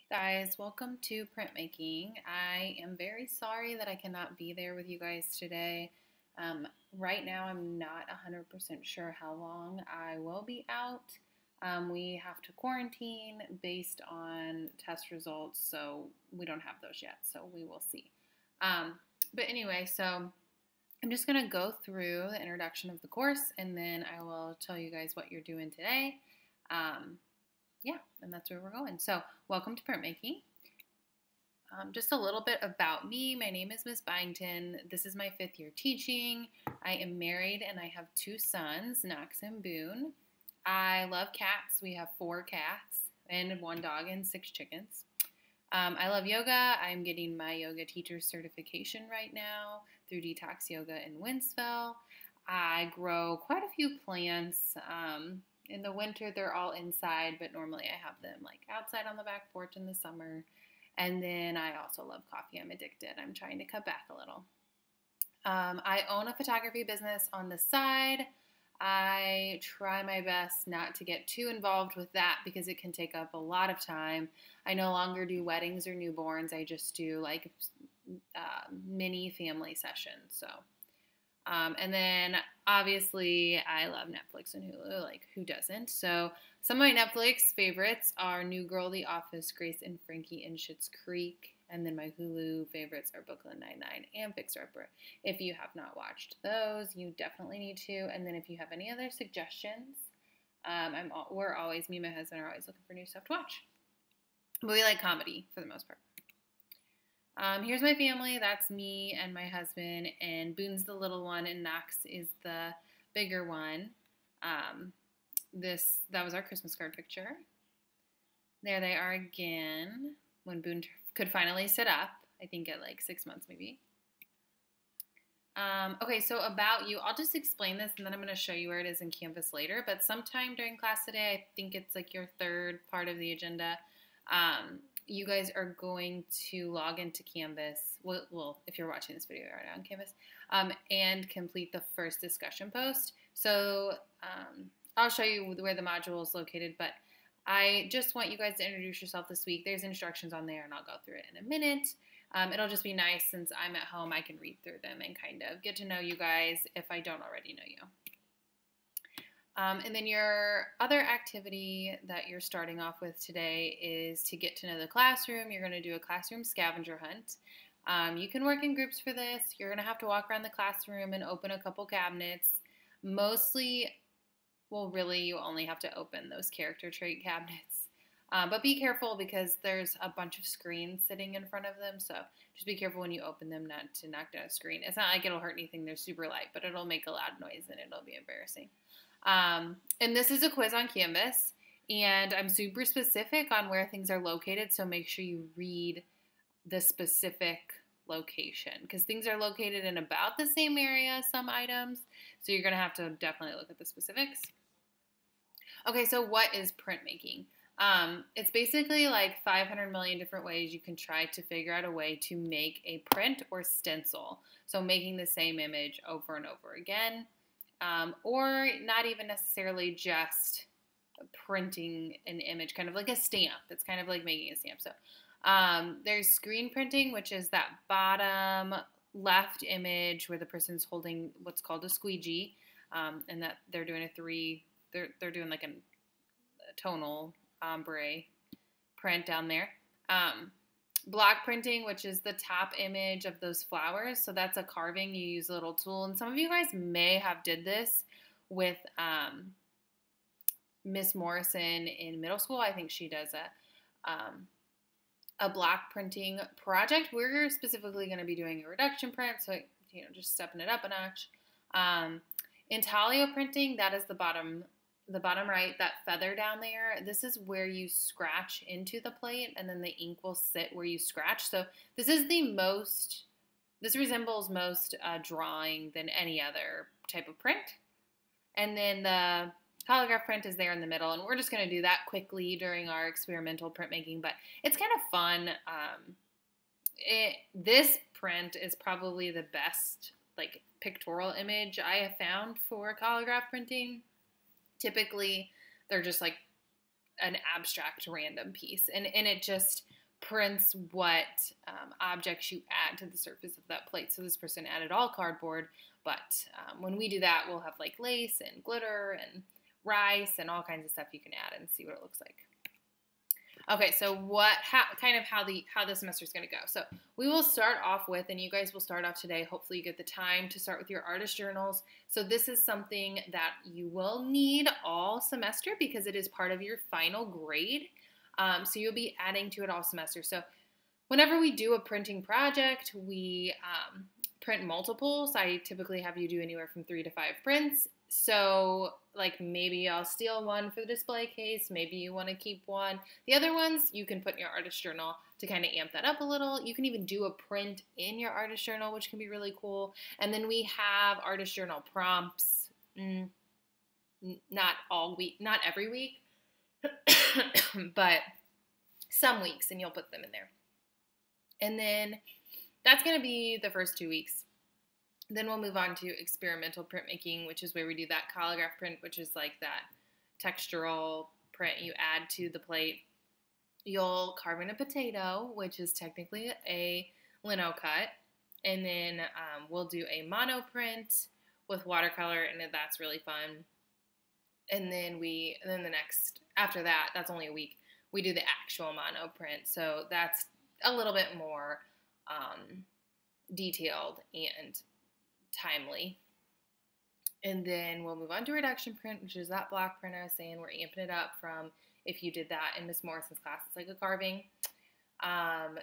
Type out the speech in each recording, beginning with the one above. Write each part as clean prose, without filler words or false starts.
Guys, welcome to Printmaking. I am very sorry that I cannot be there with you guys today. Right now, I'm not 100% sure how long I will be out. We have to quarantine based on test results, so we don't have those yet, so we will see. But anyway, so I'm just going to go through the introduction of the course, and then I will tell you guys what you're doing today. Yeah, and that's where we're going. So, welcome to Printmaking. Just a little bit about me. My name is Miss Byington. This is my 5th year teaching. I am married and I have 2 sons, Knox and Boone. I love cats. We have 4 cats and 1 dog and 6 chickens. I love yoga. I'm getting my yoga teacher certification right now through Detox Yoga in Winsville. I grow quite a few plants. In the winter, they're all inside, but normally I have them like outside on the back porch in the summer. And then I also love coffee. I'm addicted. I'm trying to cut back a little. I own a photography business on the side. I try my best not to get too involved with that because it can take up a lot of time. I no longer do weddings or newborns. I just do like mini family sessions. So. And then obviously I love Netflix and Hulu, like who doesn't? So some of my Netflix favorites are New Girl, The Office, Grace and Frankie, and Schitt's Creek. And then my Hulu favorites are Brooklyn Nine-Nine and Fixer Upper. If you have not watched those, you definitely need to. And then if you have any other suggestions, we're always, me and my husband are always looking for new stuff to watch. But we like comedy for the most part. Here's my family. That's me and my husband, and Boone's the little one, and Knox is the bigger one. That was our Christmas card picture. There they are again when Boone could finally sit up. I think at like 6 months maybe. Okay, so about you, I'll just explain this and then I'm going to show you where it is in Canvas later. But sometime during class today, I think it's like your 3rd part of the agenda. You guys are going to log into Canvas, well, if you're watching this video right now on Canvas, and complete the first discussion post. So I'll show you where the module is located, but I just want you guys to introduce yourself this week. There's instructions on there, and I'll go through it in a minute. It'll just be nice since I'm at home, I can read through them and kind of get to know you guys if I don't already know you. And then your other activity that you're starting off with today is to get to know the classroom. You're going to do a classroom scavenger hunt. You can work in groups for this. You're going to have to walk around the classroom and open a couple cabinets. Mostly, well, really, you only have to open those character trait cabinets. But be careful because there's a bunch of screens sitting in front of them. So just be careful when you open them not to knock down a screen. It's not like it'll hurt anything. They're super light, but it'll make a loud noise and it'll be embarrassing. And this is a quiz on Canvas, and I'm super specific on where things are located, so make sure you read the specific location, because things are located in about the same area, some items, so you're going to have to definitely look at the specifics. Okay, so what is printmaking? It's basically like 500 million different ways you can try to figure out a way to make a print or stencil, so making the same image over and over again. Or not even necessarily just printing an image, kind of like a stamp. It's kind of like making a stamp. So there's screen printing, which is that bottom left image where the person's holding what's called a squeegee, and that they're doing they're doing like a tonal ombre print down there. Block printing, which is the top image of those flowers. So that's a carving. You use a little tool. And some of you guys may have did this with Miss Morrison in middle school. I think she does a block printing project. We're specifically going to be doing a reduction print. So, just stepping it up a notch. Intaglio printing, that is the bottom right, that feather down there, this is where you scratch into the plate and then the ink will sit where you scratch. So this resembles most drawing than any other type of print. And then the holograph print is there in the middle, and we're just going to do that quickly during our experimental printmaking, but it's kind of fun. This print is probably the best like pictorial image I have found for holograph printing. Typically, they're just like an abstract random piece. And it just prints what objects you add to the surface of that plate. So this person added all cardboard, but when we do that, we'll have like lace and glitter and rice and all kinds of stuff you can add and see what it looks like. Okay, so how the semester is going to go. So we will start off with, and you guys will start off today. Hopefully you get the time to start with your artist journals. So this is something that you will need all semester because it is part of your final grade. So you'll be adding to it all semester. So whenever we do a printing project, we print multiples. I typically have you do anywhere from 3 to 5 prints. So like maybe I'll steal one for the display case. Maybe you want to keep one. The other ones you can put in your artist journal to kind of amp that up a little. You can even do a print in your artist journal, which can be really cool. And then we have artist journal prompts. Not all week, not every week, but some weeks, and you'll put them in there. And then that's going to be the first 2 weeks. Then we'll move on to experimental printmaking, which is where we do that collagraph print, which is like that textural print you add to the plate. You'll carve in a potato, which is technically a lino cut. And then we'll do a mono print with watercolor, and that's really fun. And then after that, that's only a week, we do the actual mono print. So that's a little bit more detailed and timely. And then we'll move on to reduction print, which is that block print I was saying. We're amping it up from if you did that in Miss Morrison's class, it's like a carving.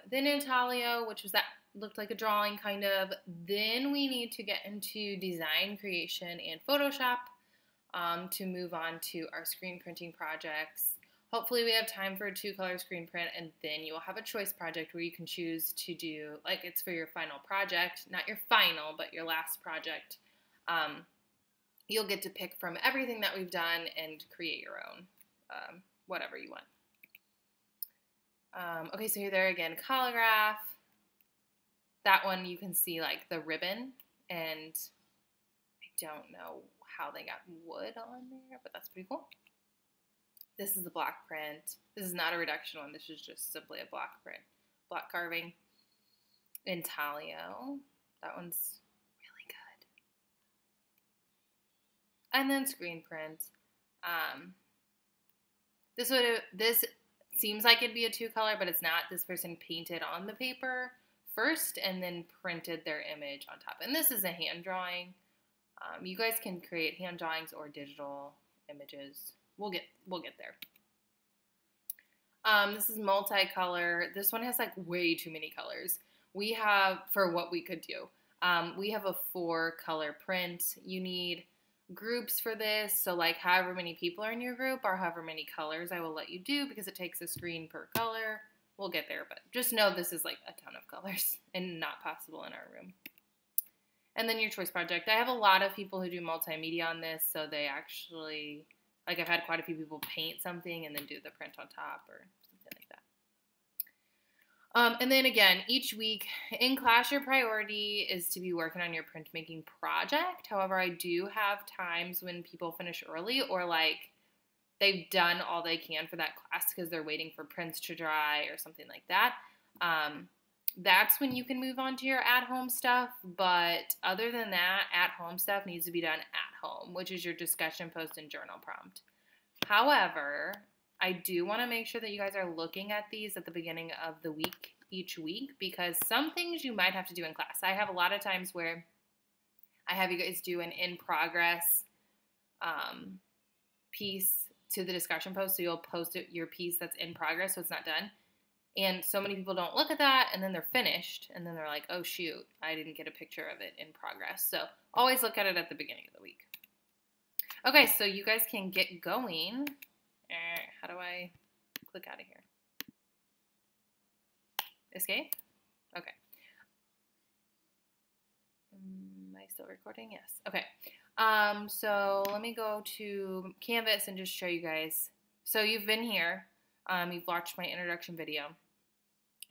Then intaglio, which was that looked like a drawing kind of. Then we need to get into design creation and Photoshop to move on to our screen printing projects. Hopefully we have time for a 2-color screen print, and then you'll have a choice project where you can choose to do, like it's for your final project, not your final, but your last project. You'll get to pick from everything that we've done and create your own, whatever you want. Okay, so here there again, collagraph. That one you can see like the ribbon, and I don't know how they got wood on there, but that's pretty cool. This is the block print. This is not a reduction one. This is just simply a block print. Block carving. Intaglio. That one's really good. And then screen print. This seems like it'd be a 2-color, but it's not. This person painted on the paper first and then printed their image on top. And this is a hand drawing. You guys can create hand drawings or digital images. We'll get there. This is multicolor. This one has like way too many colors. We have, for what we could do, we have a 4-color print. You need groups for this. So like however many people are in your group or however many colors I will let you do because it takes a screen per color. We'll get there, but just know this is like a ton of colors and not possible in our room. And then your choice project. I have a lot of people who do multimedia on this, so they actually, like I've had quite a few people paint something and then do the print on top or something like that. And then again, each week in class, your priority is to be working on your printmaking project. However, I do have times when people finish early or like they've done all they can for that class because they're waiting for prints to dry or something like that. That's when you can move on to your at-home stuff. But other than that, at-home stuff needs to be done at home, which is your discussion post and journal prompt. However, I do want to make sure that you guys are looking at these at the beginning of the week, each week, because some things you might have to do in class. I have a lot of times where I have you guys do an in-progress piece to the discussion post. So you'll post your piece that's in progress, so it's not done. And so many people don't look at that, and then they're finished, and then they're like, oh, shoot, I didn't get a picture of it in progress. So always look at it at the beginning of the week. Okay, so you guys can get going. How do I click out of here? Escape? Okay. Am I still recording? Yes. Okay. So let me go to Canvas and just show you guys. So you've been here. You've watched my introduction video.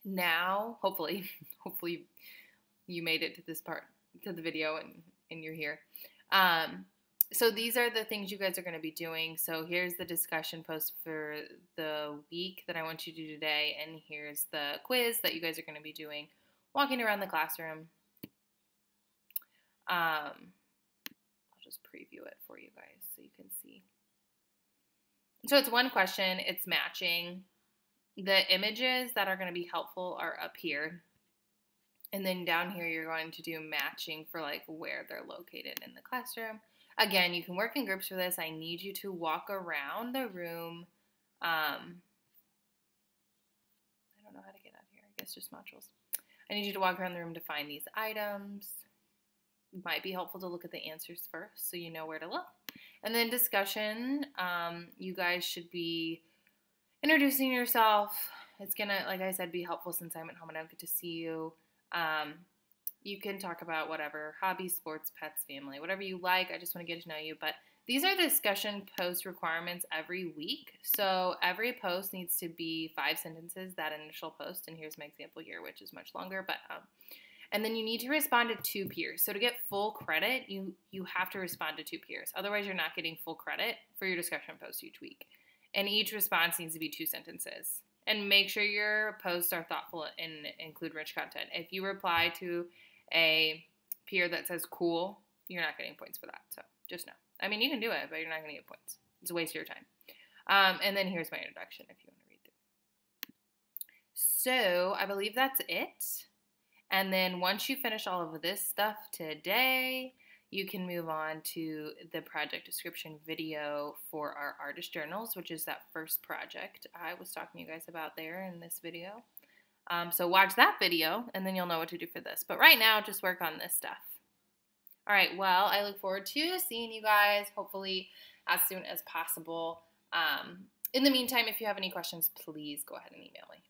Now, hopefully you made it to this part, to the video, and you're here. So these are the things you guys are going to be doing. So here's the discussion post for the week that I want you to do today, and here's the quiz that you guys are going to be doing, walking around the classroom. I'll just preview it for you guys so you can see. So it's one question, it's matching. The images that are going to be helpful are up here. And then down here, you're going to do matching for like where they're located in the classroom. Again, you can work in groups for this. I need you to walk around the room. I don't know how to get out here. I guess just modules. I need you to walk around the room to find these items. It might be helpful to look at the answers first so you know where to look. And then discussion. You guys should be introducing yourself. It's going to, like I said, be helpful since I'm at home and I don't get to see you. You can talk about whatever, hobbies, sports, pets, family, whatever you like. I just want to get to know you. But these are discussion post requirements every week. So every post needs to be 5 sentences, that initial post. And here's my example here, which is much longer. But and then you need to respond to 2 peers. So to get full credit, you have to respond to 2 peers. Otherwise, you're not getting full credit for your discussion post each week. And each response needs to be 2 sentences. And make sure your posts are thoughtful and include rich content. If you reply to a peer that says cool, you're not getting points for that. So just know. I mean, you can do it, but you're not going to get points. It's a waste of your time. And then here's my introduction if you want to read through. So I believe that's it. And then once you finish all of this stuff today, you can move on to the project description video for our artist journals, which is that first project I was talking to you guys about there in this video. So watch that video, and then you'll know what to do for this. But right now, just work on this stuff. All right, well, I look forward to seeing you guys, hopefully as soon as possible. In the meantime, if you have any questions, please go ahead and email me.